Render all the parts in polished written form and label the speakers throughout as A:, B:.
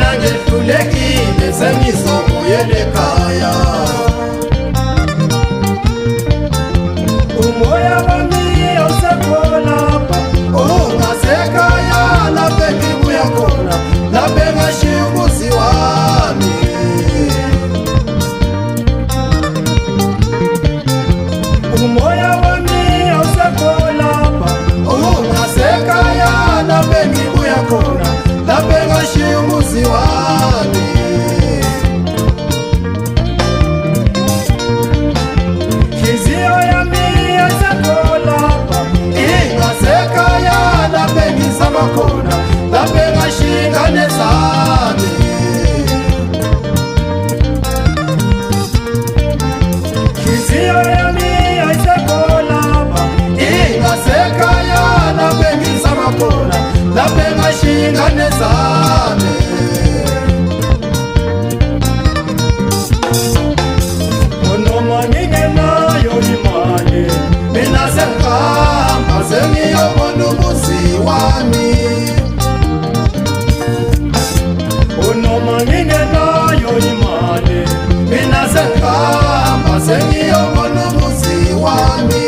A: mina ngehlulekile sengizobuyela ekhaya. Umoya wami awusekho lapha, ungasekhaya lapha engibuya khona, lapha engashiya umuzi wami. Umoya wami awusekho lapha, ungasekhaya lapha engibuya khona, lapha engashiya umuzi wami. Nhliziyo yami ayusekho lapha, ingasekhaya lapha engizama khona, lapha engashiya ingane zami. Nhliziyo yami ayusekho lapha, ingasekhaya lapha engizama khona, lapha engashiya ingane zami. Noma ngingenayo imali, mina sengihamba sengiyobona umuzi wami. Noma ngingenayo imali, mina sengihamba sengiyobona umuzi wami.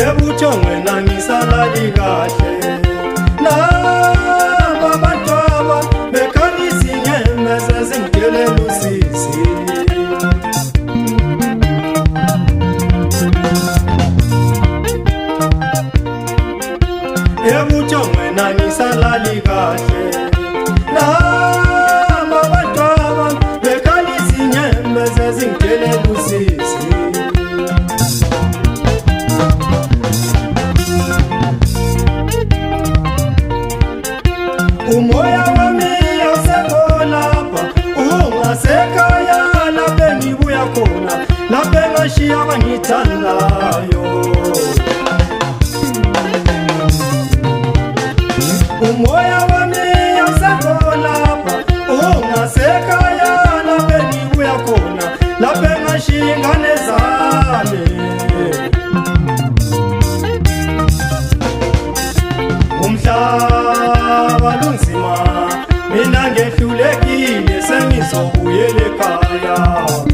A: Ebuchongwe nangisalali kahle, laba bantwaba bekhalisa inyembezi zingidyelela usisi. Ebuchongwe nangisalali kahle, laba bantwaba bekhalisa inyembezi zingidyelela usisi. engithandayo. Umoya wami awusekho lapha, ungasekhaya lapha engibuya khona, lapha engashiya ingane zami. Umhlaba lunzima, mina ngehlulekile sengizobuyela ekhaya.